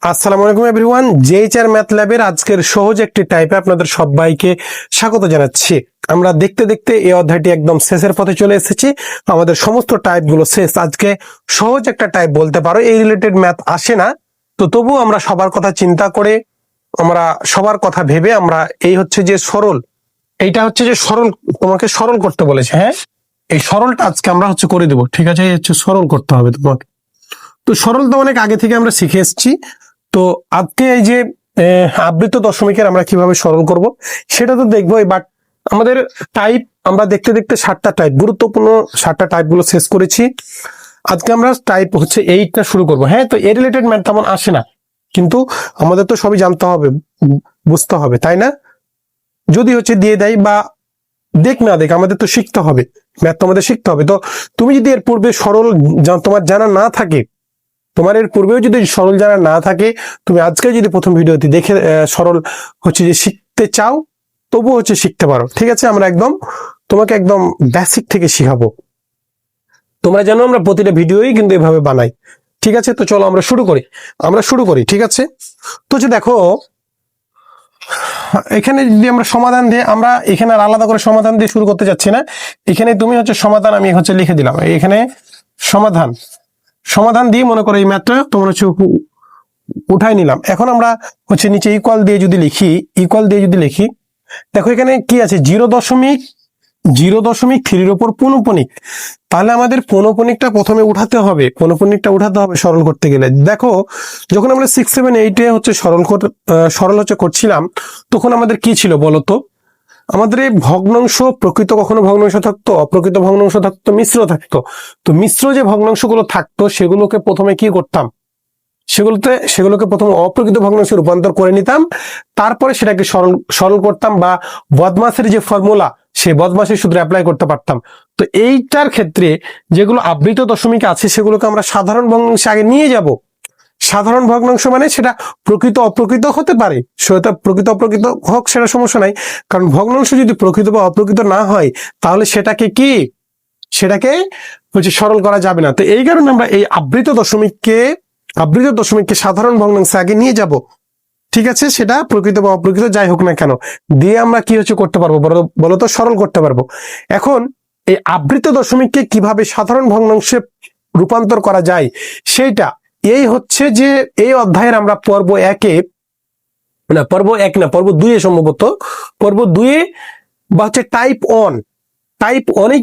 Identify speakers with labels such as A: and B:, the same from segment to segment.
A: আসসালামু আলাইকুম everyone, জেএইচআর math ল্যাবের আজকের সহজ একটি টাইপে আপনাদের সবাইকে স্বাগত জানাচ্ছি। আমরা দেখতে দেখতে এই অধ্যায়টি একদম শেষের পথে চলে এসেছি। আমাদের সমস্ত টাইপগুলো শেষ। আজকে সহজ একটা টাইপ বলতে পারো, এই রিলেটেড ম্যাথ আসে না, তো তবু আমরা সবার কথা চিন্তা করে, আমরা সবার কথা ভেবে আমরা এই হচ্ছে যে সরল, এইটা হচ্ছে যে সরল, তোমাকে সরল করতে বলেছে। হ্যাঁ, এই সরলটা আজকে আমরা হচ্ছে করে দেবো। ঠিক আছে, এই হচ্ছে সরল করতে হবে তোমাকে। তো সরল তো অনেক আগে থেকে আমরা শিখে এসেছি। তো আজকে এই যে আবৃত দশমিকের আমরা কিভাবে সরল করব সেটা তো দেখবো। বাট আমাদের টাইপ আমরা দেখতে দেখতে 7টা টাইপ, গুরুত্বপূর্ণ 7টা টাইপ গুলো শেষ করেছি। আজকে আমরা টাইপ হচ্ছে 8টা শুরু করব। হ্যাঁ, তো এর রিলেটেড ম্যাথ তেমন আসে না, কিন্তু আমাদের তো সবই জানতে হবে, বুঝতে হবে, তাই না? যদি হচ্ছে দিয়ে দেয় বা দেখ না দেখ, আমাদের তো শিখতে হবে, ম্যাথ তো আমাদের শিখতে হবে। তো তুমি যদি এর পূর্বে সরল তোমার জানা না থাকে, তোমার এর পূর্বেও যদি সরল জানা না থাকে, তুমি আজকে যদি প্রথম ভিডিওটি দেখে সরল হচ্ছে যে শিখতে চাও, তবু হচ্ছে শিখতে পারো। ঠিক আছে, আমরা একদম তোমাকে একদম বেসিক থেকে শিখাবো। তোমরা জানো আমরা প্রতিটা ভিডিওই কিন্তু এভাবে বানাই। ঠিক আছে, তো চলো আমরা শুরু করি। ঠিক আছে, তো যে দেখো এখানে যদি আমরা সমাধান দিয়ে, আমরা এখানে আর আলাদা করে সমাধান দিয়ে শুরু করতে যাচ্ছি না। এখানে তুমি হচ্ছে সমাধান আমি হচ্ছে লিখে দিলাম, এখানে সমাধান দিয়ে মনে করো এই ম্যাথটা তোমার হচ্ছে উঠাই নিলাম। এখন আমরা হচ্ছে নিচে ইকুয়াল দিয়ে যদি লিখি, দেখো এখানে কি আছে, 0.3 ওপর পৌনঃপুনিক। তাহলে আমাদের পৌনঃপুনিকটা প্রথমে উঠাতে হবে, সরল করতে গেলে। দেখো যখন আমরা 6, 7, 8 হচ্ছে সরল হচ্ছে করছিলাম, তখন আমাদের কি ছিল বলতো? আমাদের এই ভগ্নাংশ, প্রকৃত কখনো ভগ্নাংশ থাকতো, অপ্রকৃত ভগ্নাংশ থাকতো, মিশ্র থাকতো। তো মিশ্র যে ভগ্নাংশগুলো থাকতো সেগুলোকে প্রথমে কি করতাম, সেগুলোকে প্রথমে অপ্রকৃত ভগ্নাংশে রূপান্তর করে নিতাম, তারপরে সেটাকে সরল করতাম, বা বদমাসের যে ফর্মুলা, সেই বদমাসের সূত্র অ্যাপ্লাই করতে পারতাম। তো এইটার ক্ষেত্রে যেগুলো আবৃত দশমিক আছে সেগুলোকে আমরা সাধারণ ভগ্নাংশে আগে নিয়ে যাব। সাধারণ ভগ্নাংশ মানে সেটা প্রকৃত অপ্রকৃত হতে পারে, সেটা প্রকৃত অপ্রকৃত হোক, সেটা সমস্যা নাই। কারণ ভগ্নাংশ যদি প্রকৃত বা অপ্রকৃত না হয়, তাহলে সেটাকে হচ্ছে সরল করা যাবে না। তো এই কারণে আমরা এই আবৃত দশমিককে সাধারণ ভগ্নাংশে আগে নিয়ে যাব। ঠিক আছে, সেটা প্রকৃত বা অপ্রকৃত যাই হোক না কেন, দিয়ে আমরা কি হচ্ছে করতে পারবো বলতো, সরল করতে পারবো। এখন এই আবৃত দশমিককে কিভাবে সাধারণ ভগ্নাংশে রূপান্তর করা যায়, সেইটা এই হচ্ছে যে এই অধ্যায়ের আমরা পর্ব 2 সম্ভবত পর্ব 2 বা হচ্ছে টাইপ 1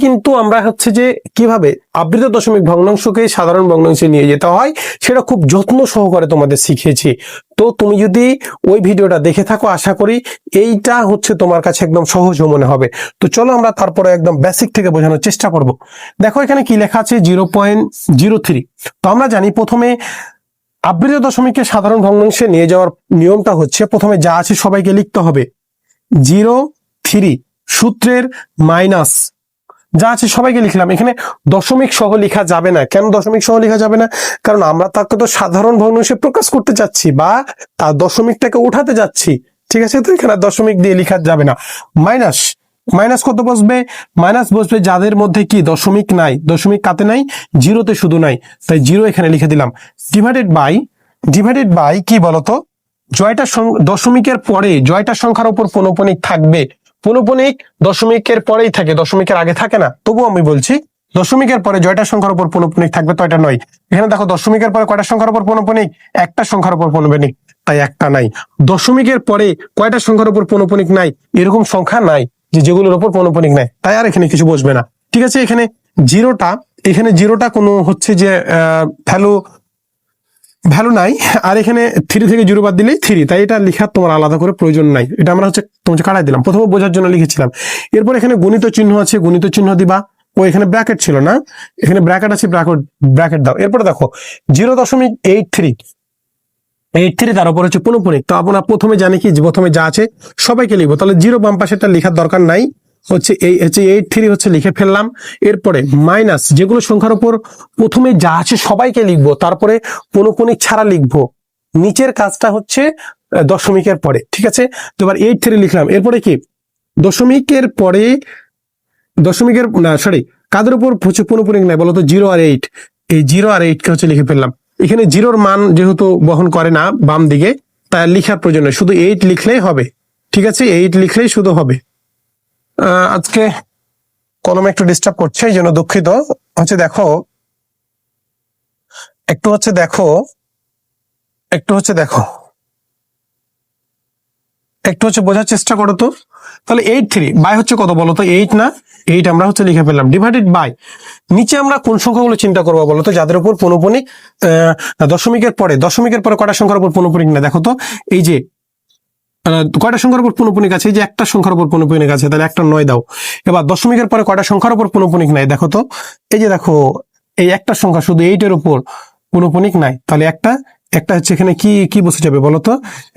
A: কিন্তু আমরা হচ্ছে যে কিভাবে আবৃত দশমিক ভগ্নাংশকে সাধারণ ভগ্নাংশে নিয়ে যেতে হয় সেটা খুব যত্ন সহকারে তোমাদের শিখিয়েছি। তো তুমি যদি ওই ভিডিওটা দেখে থাকো, আশা করি এইটা হচ্ছে তোমার কাছে একদম সহজ মনে হবে। তো চলো আমরা তারপরে একদম বেসিক থেকে বোঝানোর চেষ্টা করব। দেখো এখানে কি লেখা আছে, 0.03। তো আমরা জানি প্রথমে আবৃত দশমিককে সাধারণ ভগ্নাংশে নিয়ে যাওয়ার নিয়মটা হচ্ছে, প্রথমে যা আছে সবাইকে লিখতে হবে 0.3, সূত্রের মাইনাস যা আছে সবাইকে লিখলাম। এখানে দশমিক সহ লেখা যাবে না। কেন দশমিক সহ লেখা যাবে না? কারণ আমরা তাকে তো সাধারণ ভগ্নাংশে প্রকাশ করতে চাচ্ছি, বা তার দশমিকটাকে উঠাতে যাচ্ছি। ঠিক আছে, তো এখানে দশমিক দিয়ে লেখা যাবে না। মাইনাস কত বসবে? মাইনাস বসবে যাদের মধ্যে কি দশমিক নাই। দশমিক কাতে নাই? 0তে শুধু নাই, তাই 0 এখানে লিখে দিলাম। ডিভাইডেড বাই কি বলতো, দশমিকের পরে জয়টা সংখ্যার উপর পৌনঃপুনিক থাকবে। পৌনঃপুনিক দশমিকের পরেই থাকে, দশমিকের আগে থাকে না। তবু আমি বলছি দশমিকের পরে জয়টা সংখ্যার উপর পৌনঃপুনিক থাকবে, তো এটা নয়। এখানে দেখো দশমিকের পরে কয়টা সংখ্যার উপর পৌনঃপুনিক? একটা সংখ্যার উপর পৌনঃপুনিক, তাই একটা নাই। দশমিকের পরে কয়টা সংখ্যার উপর পৌনঃপুনিক নাই? এরকম সংখ্যা নাই যেগুলোর উপর পৌনঃপুনিক নাই, তাই আর এখানে কিছু বসবে না। ঠিক আছে, এখানে জিরোটা কোনো হচ্ছে যে ভ্যালু নাই, আর এখানে 3 থেকে 0 বাদ দিলেই 3, তাই এটা লেখার তোমার আলাদা করে প্রয়োজন নাই। এটা আমরা হচ্ছে তোমাকে কাটাই দিলাম, প্রথমে বোঝার জন্য লিখেছিলাম। এরপর এখানে গণিত চিহ্ন আছে, গণিত চিহ্ন দিবা। ও এখানে ব্র্যাকেট ছিল না, এখানে ব্র্যাকেট আছে, ব্র্যাকেট দাও। এরপরে দেখো 0.83, তার উপর হচ্ছে পৌনঃপুনিক। তো আমরা প্রথমে জানি কি, প্রথমে যা আছে সবাইকে লিখবো। তাহলে 0 বাম পাশেটা লেখার দরকার নাই, হচ্ছে 83 হচ্ছে লিখে ফেললাম। এরপরে মাইনাস যেগুলো সংখ্যার উপর প্রথমে যা আছে সবাইকে লিখবো, তারপরে পৌনঃপুনিক ছাড়া লিখবো। নিচের কাজটা হচ্ছে দশমিকের পরে। ঠিক আছে, তো এবার 83 লিখলাম। এরপরে কি কাদের উপর হচ্ছে পৌনঃপুনিক নাই বলতো? 0 আর 8। এই 0 আর 8 কে হচ্ছে লিখে ফেললাম। এখানে জিরোর মান যেহেতু বহন করে না বাম দিকে, তাই লিখার প্রয়োজন নেই, শুধু 8 লিখলেই হবে। ঠিক আছে, 8 লিখলেই শুধু হবে। আজকে কলমে একটু ডিস্টার্ব করছে, এই জন্য দুঃখিত। হচ্ছে দেখো একটু হচ্ছে দেখো একটু হচ্ছে দেখো একটু হচ্ছে বোঝার চেষ্টা করো তো। তাহলে 8 বাই হচ্ছে কত বলো তো? 8 না? 8 আমরা হচ্ছে লিখে ফেললাম, ডিভাইডেড বাই নিচে আমরা কোন সংখ্যাগুলো চিন্তা করবো বলো তো, যাদের উপর পৌনঃপুনিক দশমিকের পরে কয়টা সংখ্যার উপর পৌনঃপুনিক না? দেখো তো, এই যে কয়টা সংখ্যার উপর পৌনঃপুনিক আছে? এই যে একটা সংখ্যার উপর পৌনঃপুনিক আছে, তাহলে একটা 9 দাও। এবার দশমিকের পরে কয়টা সংখ্যার উপর পৌনঃপুনিক নাই? দেখো তো, এই যে দেখো, এই একটা সংখ্যা শুধু 8 এর উপর পৌনঃপুনিক নাই, তাহলে একটা হচ্ছে এখানে কি কি বসে যাবে বলো তো?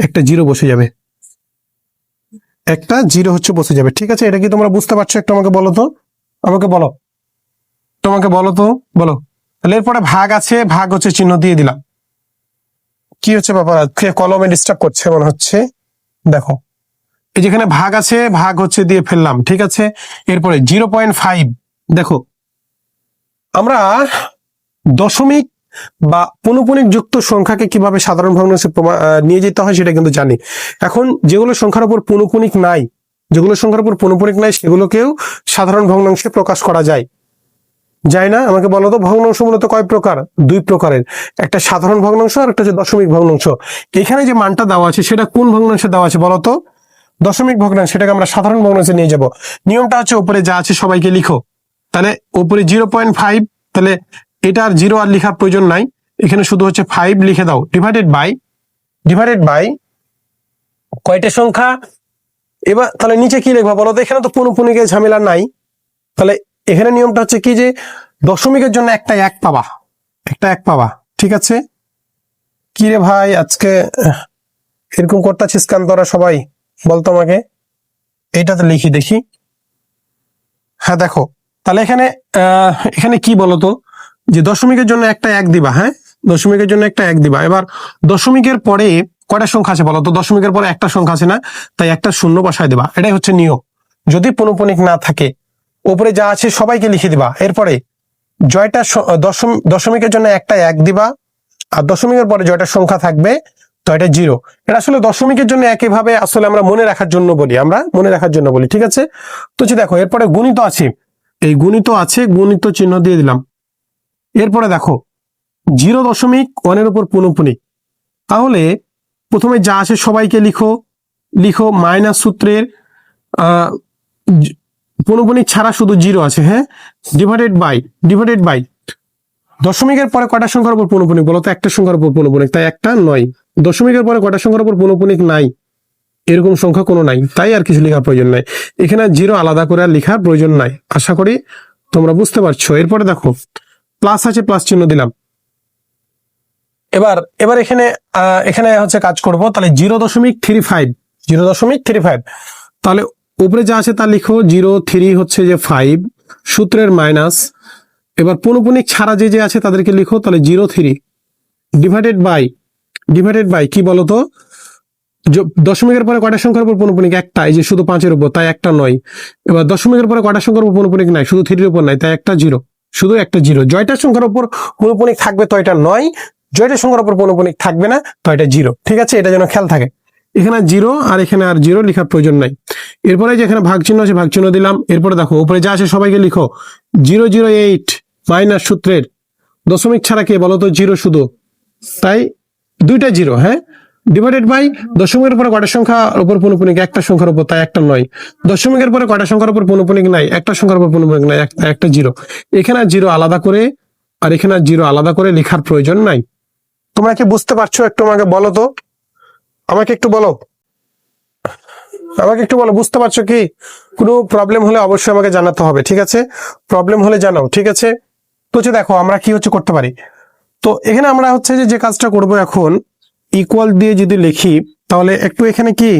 A: একটা 0 বসে যাবে, একটা 0 হচ্ছে বসে যাবে। ঠিক আছে, এটা কি তোমরা বুঝতে পারছো? একটু আমাকে বলো তো, আমাকে বলো, তোমাকে বলো তো, বলো। তাহলে এরপরে ভাগ আছে, ভাগ হচ্ছে চিহ্ন দিয়ে দিলাম। কি হচ্ছে ব্যাপার? আজকে কলমে ডিস্টার্ব করছে মনে হচ্ছে। দেখো, এই যেখানে ভাগ আছে, ভাগ হচ্ছে দিয়ে ফেললাম। ঠিক আছে, এরপরে 0.5। দেখো, আমরা দশমিক বা পৌনঃপুনিক যুক্ত সংখ্যাকে কিভাবে সাধারণ ভগ্নাংশে নিয়ে যেতে হয় সেটা কিন্তু জানি। এখন যেগুলো সংখ্যার উপর পৌনঃপুনিক নাই, সেগুলোকেও সাধারণ ভগ্নাংশে প্রকাশ করা যায় না? আমাকে বলো তো, ভগ্নাংশ মূলত কয় প্রকার? 2 প্রকারের, একটা সাধারণ ভগ্নাংশ আর একটা হচ্ছে দশমিক ভগ্নাংশ। এখানে যে মানটা দেওয়া আছে সেটা কোন ভগ্নাংশে দেওয়া আছে বলো তো? দশমিক ভগ্নাংশ, সেটাকে আমরা সাধারণ ভগ্নাংশে নিয়ে যাব। নিয়মটা হচ্ছে উপরে যা আছে সবাইকে লিখো। তাহলে উপরে 0.5, তাহলে এটা আর 0 আর লেখার প্রয়োজন নাই, এখানে শুধু হচ্ছে 5 লিখে দাও, ডিভাইডেড বাই কয়টা সংখ্যা? এবার তাহলে নিচে কি লিখবা বলো তো? এখানে তো পৌনঃপুনিকের ঝামেলা নাই, তাহলে এখানে নিয়মটা হচ্ছে কি যে দশমিকের জন্য একটা 1 পাবা। ঠিক আছে, কি রে ভাই আজকে এরকম করতেছিস কেন তোরা সবাই? বলতো আমাকে, এইটাতে লিখি দেখি। হ্যাঁ দেখো, তাহলে এখানে কি বলতো, যে দশমিকের জন্য একটা 1 দিবা। হ্যাঁ, দশমিকের জন্য একটা 1 দিবা। এবার দশমিকের পরে কয়টা সংখ্যা আছে বলতো? দশমিকের পরে একটা সংখ্যা আছে না, তাই একটা শূন্য বসায় দিবা। এটাই হচ্ছে নিয়ম। যদি পৌনঃপুনিক না থাকে, উপরে যা আছে সবাইকে লিখে দিবা। এরপরে জয়টা দশমিকের জন্য একটা 1 দিবা, আর দশমিকের পরে জয়টা সংখ্যা থাকবে তো এটা 0। এটা আসলে দশমিকের জন্য একইভাবে আসলে আমরা মনে রাখার জন্য বলি। ঠিক আছে, তো দেখো, এরপরে গুণিত আছে, এই গুণিত চিহ্ন দিয়ে দিলাম। এরপরে দেখো 0.1 এর উপর পৌনঃপুনিক, তাহলে প্রথমে যা আছে সবাইকে লিখো মাইনাস সূত্রের পৌনঃপুনিক ছাড়া শুধু 0 আছে। হ্যাঁ, ডিভাইডেড বাই দশমিকের পরে কয়টা সংখ্যার উপর পৌনঃপুনিক বলো তো? একটা সংখ্যার উপর পৌনঃপুনিক, তাই একটা 9। দশমিকের পরে কয়টা সংখ্যার উপর পৌনঃপুনিক নাই? এরকম সংখ্যা কোনো নাই, তাই আর কিছু লেখার প্রয়োজন নাই। এখানে 0 আলাদা করে আর লেখার প্রয়োজন নাই। আশা করি তোমরা বুঝতে পারছো। এরপরে দেখো প্লাস আছে, প্লাস চিহ্ন দিলাম। এবার এখানে হচ্ছে কাজ করব। তাহলে 0.35, তাহলে উপরে যা আছে তা লিখো। 0.3 হচ্ছে যে 5 সূত্রের মাইনাস, এবার পৌনঃপুনিক ছাড়া যে আছে তাদেরকে লিখো। তাহলে 0.3 ডিভাইডেড বাই কি বলতো? দশমিকের পরে কয়টা সংখ্যার উপর পৌনঃপুনিক? একটা, এই যে শুধু 5-এর উপর, তাই একটা 9। এবার দশমিকের পরে কয়টা সংখ্যার উপর পৌনঃপুনিক নাই? শুধু 3-এর উপর নাই, তাই একটা 0, শুধু একটা 0। জয়টা সংখ্যার উপর পৌনঃপুনিক থাকবে তো এটা 9, জয়টা সংখ্যার উপর পৌনঃপুনিক থাকবে না তো এটা 0। ঠিক আছে, এটা যেন খেয়াল থাকে। এখানে 0 আর এখানে আর 0 লেখার প্রয়োজন নাই। এরপরে যেখানে ভাগ চিহ্ন আছে ভাগ চিহ্ন দিলাম। এরপরে দেখো উপরে যা আছে সবাইকে লিখো। 0.08 মাইনাস সূত্রের দশমিক ছাড়া কে বলতো? 0 শুধু, তাই দুইটা 0। হ্যাঁ, ডিভাইডেড বাই দশমিকের পরে কয়টা সংখ্যার উপর পৌনঃপুনিক? একটা সংখ্যার উপর, তাই একটা 9। দশমিকের পরে কয়টা সংখ্যার উপর পৌনঃপুনিক নাই? একটা সংখ্যার উপর পৌনঃপুনিক নাই, একটা 0। এখানে 0 আলাদা করে আর এখানে 0 আলাদা করে লেখার প্রয়োজন নাই। তোমরা কি বুঝতে পারছো? একটু আমাকে বলো তো, আমাকে একটু বলো, বুঝতে পারছো কি? কোনো প্রবলেম হলে অবশ্যই আমাকে জানাতে হবে। ঠিক আছে, প্রবলেম হলে জানাও। ঠিক আছে, তো দেখো আমরা কি হচ্ছে করতে পারি। তো এখানে আমরা হচ্ছে যে কাজটা করব এখন, ইকুয়াল দিয়ে যদি লিখি, তাহলে একটু এখানে কি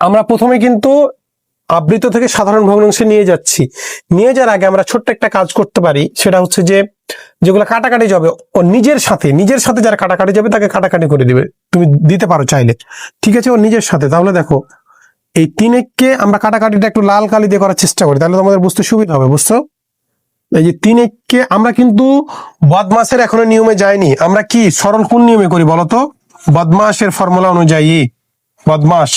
A: আমরা প্রথমে কিন্তু আবৃত থেকে সাধারণ ভগ্নাংশে নিয়ে যাচ্ছি। নিয়ে যাওয়ার আগে আমরা ছোট্ট একটা কাজ করতে পারি, সেটা হচ্ছে যে যেগুলো কাটাকাটি যাবে ও নিজের সাথে যারা কাটাকাটি যাবে তাকে কাটাকাটি করে দিবে, তুমি দিতে পারো চাইলে। ঠিক আছে, ও নিজের সাথে। তাহলে দেখো এই 3 কে আমরা কাটাকাটিটা একটু লাল কালি দিয়ে করার চেষ্টা করি, তাহলে তোমাদের বুঝতে সুবিধা হবে। বুঝছো? এই যে 3 আমরা কিন্তু বদমাসের এখনো নিয়মে যাইনি, আমরা কি সরল কোন নিয়মে করি বলতো? বদমাসের ফর্মুলা অনুযায়ী, বদমাস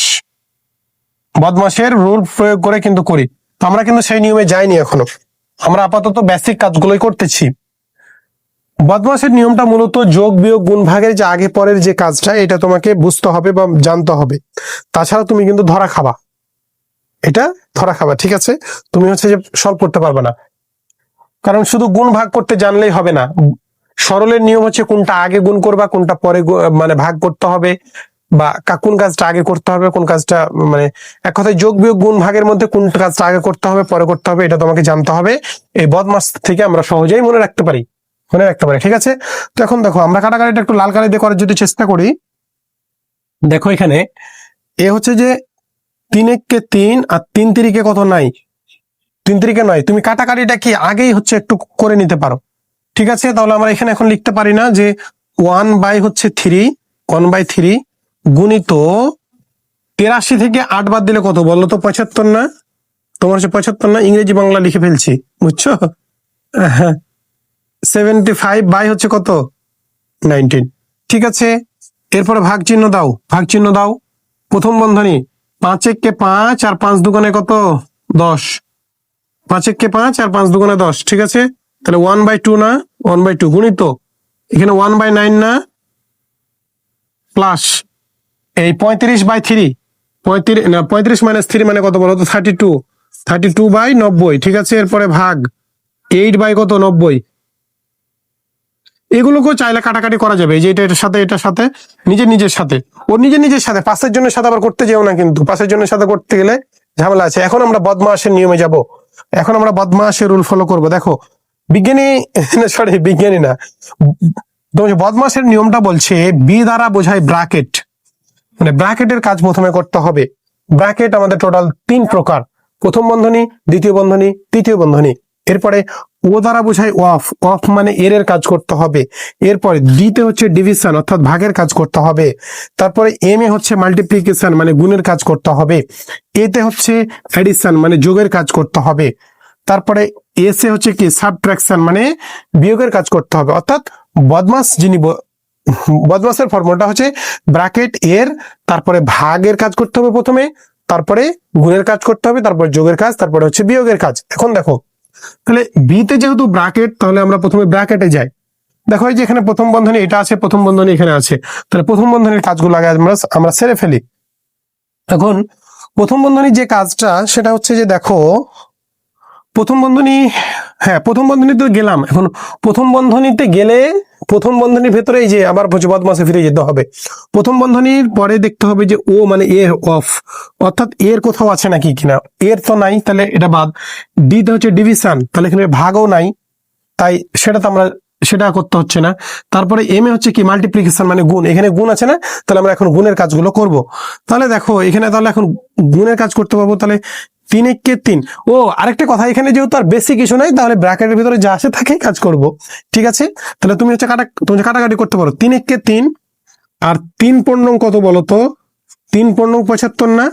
A: বদমাসের রুল প্রয়োগ করে কিন্তু করি। তো আমরা কিন্তু সেই নিয়মে যাইনি এখনো, আমরা আপাতত বেসিক কাজগুলোই করতেছি। বদমাসের নিয়মটা মূলত যোগ বিয়োগ গুণ ভাগের যে আগে পরের যে কাজটা, এটা তোমাকে বুঝতে হবে বা জানতে হবে, তাছাড়া তুমি কিন্তু ধরা খাবা, এটা ধরা খাবা, ঠিক আছে? তুমি হচ্ছে যে সলভ করতে পারবে না, কারণ শুধু গুণ ভাগ করতে জানলেই হবে না। সরলের নিয়ম হচ্ছে কোনটা আগে গুণ করবা, কোনটা পরে মানে ভাগ করতে হবে, বা কোন কাজটা আগে করতে হবে, কোন কাজটা মানে এক কথায় যোগ বিয়োগ গুণ ভাগের মধ্যে কোন কাজটা আগে করতে হবে পরে করতে হবে, এটা তোমাকে জানতে হবে। এই বদমাস থেকে আমরা সহজেই মনে রাখতে পারি, ঠিক আছে? তো এখন দেখো, আমরা কাটাকাটিটা একটু লাল কালি দিয়ে করার যদি চেষ্টা করি, দেখো এখানে এ হচ্ছে যে 3 আর 3 কত নাই, 3 নয়, তুমি কাটাকাটিটা কি আগেই হচ্ছে একটু করে নিতে পারো, ঠিক আছে? তাহলে আমরা এখানে এখন লিখতে পারি না যে 1/3 গুণিত 83 থেকে 8 বাদ দিলে কত বললো তো? 75 না? তোমার হচ্ছে 75 না, ইংরেজি বাংলা লিখে ফেলছি, বুঝছো? হ্যাঁ, 75 বাই হচ্ছে কত? 19, ঠিক আছে? এরপরে ভাগ চিহ্ন দাও, প্রথম বন্ধনী 5 একে 5 আর 5 দুগুণে কত? 10, 5 একে 5 আর 5 দুগুণে 10, ঠিক আছে? তাহলে 1/2 না, 1/2 গুণিত এখানে 1/9 না, প্লাস এই 35/3, 35 - 3 মানে কত বলো তো? 32/90, ঠিক আছে? এরপরে ভাগ 8 কত? 90। এগুলোকেও চাইলে কাটাকাটি করা যাবে, এই যে এটার সাথে নিজের সাথে, ওর নিজের সাথে, পাশের জনের সাথে আবার করতে যেও না, কিন্তু পাশের জনের সাথে করতে গেলে ঝামেলা আছে। এখন আমরা বদমাসের নিয়মে যাব, এখন আমরা বদমাসের রুল ফলো করব। দেখো বিজ্ঞানী না, বদমাসের নিয়মটা বলছে বি দ্বারা বোঝায় ব্র্যাকেট, মানে ব্র্যাকেটের কাজ প্রথমে করতে হবে। ব্র্যাকেট আমাদের টোটাল 3 প্রকার, প্রথম বন্ধনী, দ্বিতীয় বন্ধনী, তৃতীয় বন্ধনী। এরপরে ও দ্বারা বোঝায় অফ মানে এর কাজ করতে হবে। এরপরে ডিতে হচ্ছে ডিভিশন অর্থাৎ ভাগের কাজ করতে হবে। তারপরে এম এ হচ্ছে মাল্টিপ্লিকেশন মানে গুণের কাজ করতে হবে। এতে হচ্ছে অ্যাডিশন মানে যোগের কাজ করতে হবে। তারপরে এস এ হচ্ছে কি সাবট্রাকশন মানে বিয়োগের কাজ করতে হবে। অর্থাৎ বদমাসের ফর্মুলাটা হচ্ছে ব্র্যাকেট এর, তারপরে ভাগের কাজ করতে হবে প্রথমে, তারপরে গুণের কাজ করতে হবে, তারপরে যোগের কাজ, তারপরে হচ্ছে বিয়োগের কাজ। এখন দেখো, তাহলে বিতে যেহেতু ব্র্যাকেট, তাহলে আমরা প্রথমে ব্র্যাকেটে যাই। দেখো এই যে এখানে প্রথম বন্ধনী এটা আছে, প্রথম বন্ধনী এখানে আছে, তাহলে প্রথম বন্ধনীর কাজগুলো আগে আমরা সেরে ফেলি। এখন প্রথম বন্ধনীর যে কাজটা সেটা হচ্ছে যে দেখো, প্রথম বন্ধনী, হ্যাঁ প্রথম বন্ধনীতে গেলাম। এখন প্রথম বন্ধনীতে গেলে প্রথম বন্ধনীর ভেতরে এই যে আবার বদমাসে ফিরে যেতে হবে। প্রথম বন্ধনীর পরে দেখতে হবে যে ও মানে এ অফ, অর্থাৎ এর কোথাও আছে নাকি কিনা, এর তো নাই, তাহলে এটা বাদ। ডিতে হচ্ছে ডিভিশন, তাহলে এখানে ভাগও নাই, তাই সেটা করতে হচ্ছে না। তারপরে এম এ হচ্ছে কি মাল্টিপ্লিকেশন মানে গুণ, এখানে গুণ আছে না, তাহলে আমরা এখন গুণের কাজগুলো করব। তাহলে দেখো এখানে তাহলে এখন গুণের কাজ করতে পারবো। তাহলে 3 ও আরেকটা কথা, এখানে যেহেতু আর বেশি কিছু নাই, তাহলে ব্র্যাকেটের ভিতরে যা আসে তাকেই কাজ করব, ঠিক আছে? তাহলে তুমি হচ্ছে কাটাকাটি করতে পারো। 3 আর 3 কত বলো তো? 3 75 না?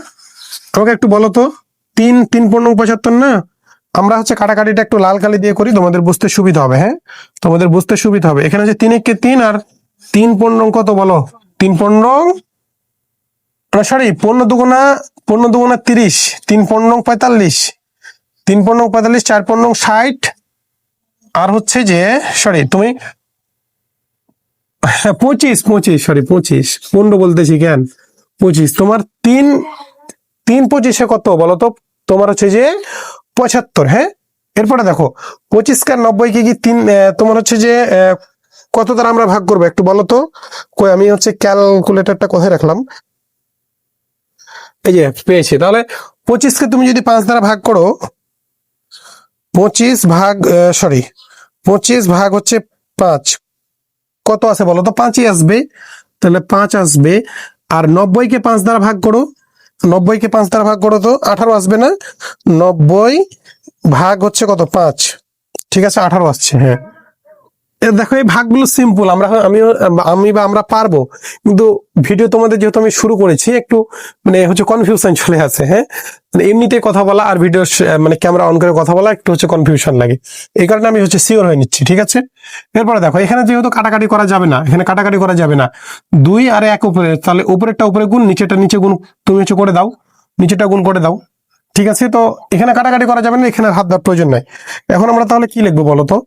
A: আমাকে একটু বলো তো, 3 75 না? আমরা হচ্ছে কাটাকাটিটা একটু লাল কালি দিয়ে করি, তোমাদের বুঝতে সুবিধা হবে। হ্যাঁ, তোমাদের বুঝতে সুবিধা হবে। এখানে হচ্ছে 3 আর 3 কত বলো? 3 সরি 15 দুগুণা 30, 3 45, 3 45, 4 60, আর হচ্ছে যে সরি তুমি 25, সরি 25, 15 বলতেছি কেন, 25। তোমার 3 কত বলো তো? তোমার হচ্ছে যে 75। হ্যাঁ, এরপরে দেখো 25 আর 90 কি 3, তোমার হচ্ছে যে কত দ্বারা আমরা ভাগ করবো একটু বলো তো? কই আমি হচ্ছে ক্যালকুলেটরটা কোথায় রাখলাম? এই যে পেয়েছি। তাহলে 25 তুমি যদি 5 দ্বারা ভাগ করো, 25 ভাগ হচ্ছে 5, কত আছে বলো তো? 5ই আসবে, তাহলে 5 আসবে। আর 90 5 দ্বারা ভাগ করো, 90 5 দ্বারা ভাগ করো তো 18 আসবে না? 90 ভাগ হচ্ছে কত? 5, ঠিক আছে 18 আসছে। হ্যাঁ, দেখো এই ভাগগুলো সিম্পল, আমি বা আমরা পারবো, কিন্তু ভিডিও তোমাদের যেহেতু আমি শুরু করেছি একটু মানে হচ্ছে কনফিউশন চলে আসে। হ্যাঁ, মানে এমনিতে কথা বলা আর ভিডিও মানে ক্যামেরা অন করে কথা বলা একটু হচ্ছে কনফিউশন লাগে, এই কারণে আমি হচ্ছে শিওর হয়ে নিচ্ছি। ঠিক আছে, এরপরে দেখো এখানে যেহেতু কাটাকাটি করা যাবে না, এখানে কাটাকাটি করা যাবে না, 2 আর 1 উপরে, তাহলে উপরেরটা উপরে গুণ, নিচেটা নিচে গুণ, তুমি হচ্ছে করে দাও, নিচেটা গুণ করে দাও। ঠিক আছে, তো এখানে কাটাকাটি করা যাবে না, এখানে হাত দেওয়ার প্রয়োজন নাই। এখন আমরা তাহলে কি লিখবো বলো তো?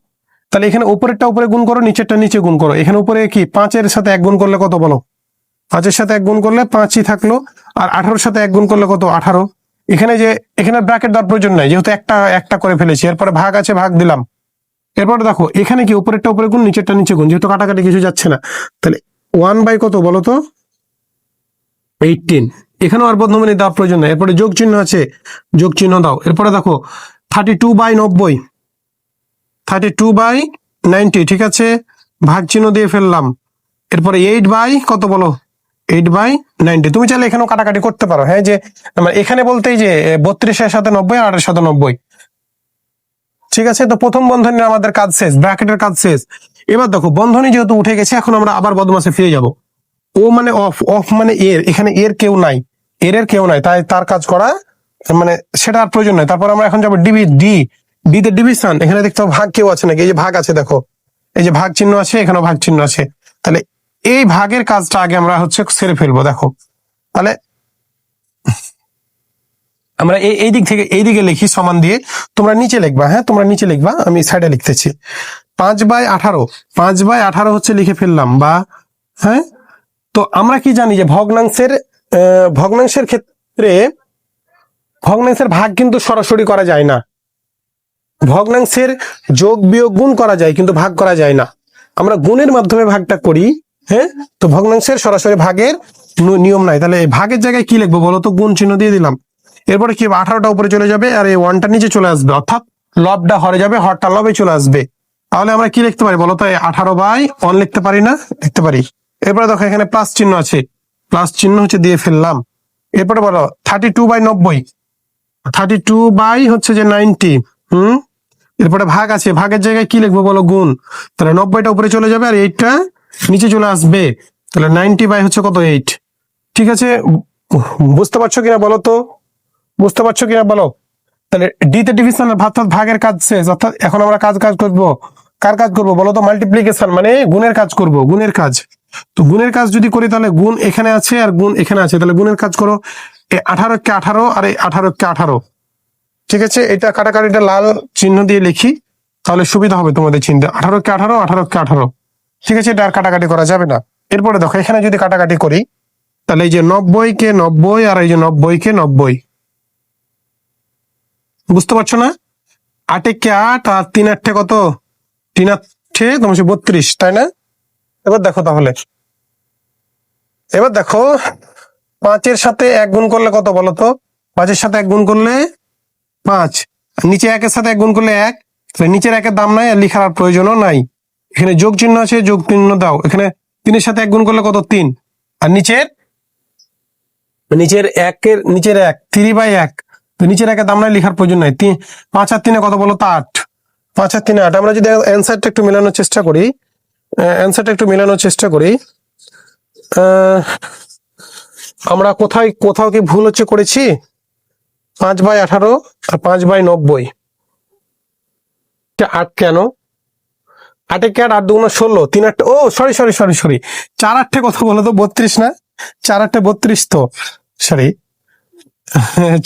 A: তাহলে এখানে উপরেরটা উপরে গুণ করো, নিচেরটা নিচে গুণ করো। এখানে উপরে কি 5-এর সাথে 1 গুণ করলে কত বলো? 5-এর সাথে 1 গুণ করলে 5ই থাকলো, আর 18-এর সাথে 1 গুণ করলে কত? 18। এখানে ব্র্যাকেট দেওয়ার প্রয়োজন নাই, যেহেতু একটা একটা করে ফেলেছি। এরপরে ভাগ আছে, ভাগ দিলাম। এরপরে দেখো এখানে কি উপরেরটা উপরে গুণ, নিচেরটা নিচে গুণ, যেহেতু কাটাকাটি কিছু যাচ্ছে না। তাহলে 1 বাই কত বলো তো? 18। এখানেও আর বর্ধমানে দেওয়ার প্রয়োজন নাই। এরপরে যোগ চিহ্ন আছে, যোগ চিহ্ন দাও। এরপরে দেখো 32/90, 32/90। ঠিক আছে, ভাগ চিহ্ন দিয়ে ফেললাম। এরপরে 8 বাই কত বলো? 8/90। তুমি চাইলে এখানেও কাটাকাটি করতে পারো। হ্যাঁ, যে এখানে বলতেই যে 32-এর সাথে 90 আর 8-এর সাথে 90। ঠিক আছে, তো প্রথম বন্ধনীর আমাদের কাজ শেষ, ব্র্যাকেটের কাজ শেষ। এবার দেখো বন্ধনী যেহেতু উঠে গেছে, এখন আমরা আবার বদমাসে ফিরে যাব। ও মানে অফ, অফ মানে এর, এখানে এর কেউ নাই, এর কেউ নাই, তাই তার কাজ করা মানে সেটা আর প্রয়োজন নাই। তারপর আমরা এখন যাবো ডি তে ডিভিশন। এখানে দেখতে হবে ভাগ কেউ আছে নাকি, এই যে ভাগ আছে, দেখো এই যে ভাগ চিহ্ন আছে, এখানেও ভাগ চিহ্ন আছে। তাহলে এই ভাগের কাজটা আগে আমরা হচ্ছে সেরে ফেলবো। দেখো তাহলে আমরা এই দিক থেকে এই দিকে লিখি সমান দিয়ে, তোমরা নিচে লিখবা। হ্যাঁ, তোমরা নিচে লিখবা, আমি সাইডে লিখতেছি। 5/18, 5/18 হচ্ছে লিখে ফেললাম। বা হ্যাঁ, তো আমরা কি জানি যে ভগ্নাংশের ক্ষেত্রে ভগ্নাংশের ভাগ কিন্তু সরাসরি করা যায় না। ভগ্নাংশের যোগ বিয়োগ গুণ করা যায়, কিন্তু ভাগ করা যায় না। আমরা গুণের মাধ্যমে ভাগটা করি। হ্যাঁ, তো ভগ্নাংশের সরাসরি ভাগের নিয়ম নাই। তাহলে ভাগের জায়গায় কি লিখবো বলো তো? গুণ চিহ্ন দিয়ে দিলাম। এরপরে কি 18টা উপরে চলে যাবে, আর এই 1টা নিচে চলে আসবে, অর্থাৎ লবটা হরে যাবে, হরটা লবে চলে আসবে। তাহলে আমরা কি লিখতে পারি বলতো? 18/1 লিখতে পারি না? লিখতে পারি। এরপরে দেখো এখানে প্লাস চিহ্ন আছে, প্লাস চিহ্ন হচ্ছে দিয়ে ফেললাম। এরপরে বলো 32/90, 32/90। এরপরে ভাগ আছে, ভাগের জায়গায় কি লিখবো বলো? গুণ। তাহলে 90টা উপরে চলে যাবে, আর 8টা নিচে চলে আসবে। তাহলে 90 বাই হচ্ছে কত? 8। ঠিক আছে, বুঝতে পারছো কিনা বলো তো? বুঝতে পারছো কিনা বলো? তাহলে ডি তে ডিভিশন, অর্থাৎ ভাগের কাজ শেষ। অর্থাৎ এখন আমরা কাজ করবো, কার কাজ করবো বলো তো? মাল্টিপ্লিকেশন, মানে গুণের কাজ করব, গুণের কাজ। তো গুণের কাজ যদি করি, তাহলে গুণ এখানে আছে আর গুণ এখানে আছে, তাহলে গুণের কাজ করো। 18 কে 18 আর 18 কে 18। ঠিক আছে, এটা কাটাকাটিটা লাল চিহ্ন দিয়ে লিখি, তাহলে সুবিধা হবে তোমাদের চিনতে। 18 কে 18, 18 কে 18। ঠিক আছে, এটা আর কাটাকাটি করা যাবে না। এরপরে দেখো এখানে যদি কাটাকাটি করি, তাহলে এই যে 90 কে 90 আর এই যে 90 কে 90। বুঝতে পারছো না? 8 কে 8 আর 3 8 কত? 3 8 তোমার 32, তাই না? এবার দেখো তাহলে, এবার দেখো 5-এর সাথে 1 গুণ করলে কত বলো তো? 5-এর সাথে 1 গুণ করলে 5, নিচে 1-এর সাথে 1 গুণ করলে 1। তাহলে নিচের 1-এর দাম নাই, আর লিখার প্রয়োজনও নাই। এখানে যোগ চিহ্ন আছে, যোগ চিহ্ন দাও। এখানে 3-এর সাথে 1 গুণ করলে কত? 3। আর নিচের 1 3/1, তো নিচের 1-এর দাম নাই, লিখার প্রয়োজন নাই। 5 আর 3 কত বলো তো? 8। 5 আর 3 8। আমরা যদি অ্যান্সারটা একটু মেলানোর চেষ্টা করি, আমরা কোথাও কি ভুল হচ্ছে করেছি? 5/18 আর 5/90। 8 কেন? 8 কে 8, 8 2 16, 3 8। ও সরি, 4 8 কত বলো তো? 32 না? 4 8 32 তো, সরি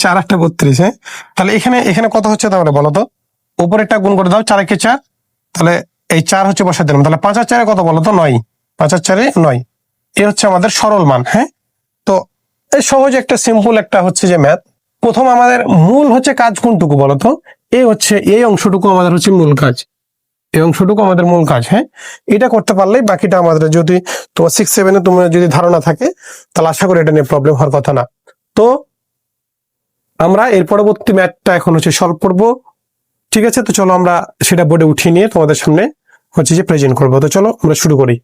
A: 4 8 32। হ্যাঁ, তাহলে এখানে কত হচ্ছে তাহলে বলো তো? উপরেরটা গুণ করে দাও, 4 কে 4। তাহলে এই 4 হচ্ছে বসা দিলাম। তাহলে 5 আর 4 কত বলো তো? 9। 5 আর 4 9। এ হচ্ছে আমাদের সরল মান। হ্যাঁ, তো এই সহজ একটা সিম্পল একটা হচ্ছে যে ম্যাথ। প্রথম আমাদের মূল হচ্ছে কাজ কোনটুকু বলতো? এই অংশটুকু আমাদের হচ্ছে মূল কাজ, এই অংশটুকু আমাদের মূল কাজ। হ্যাঁ, এটা করতে পারলেই বাকিটা আমাদের, যদি তোমার 6 7-এ তোমার যদি ধারণা থাকে, তাহলে আশা করি এটা নিয়ে প্রবলেম হওয়ার কথা না। তো আমরা এর পরবর্তী ম্যাথটা এখন হচ্ছে সলভ করব। ঠিক আছে, তো চলো আমরা সেটা বোর্ডে উঠিয়ে নিয়ে তোমাদের সামনে হচ্ছে যে প্রেজেন্ট করবো। তো চলো আমরা শুরু করি।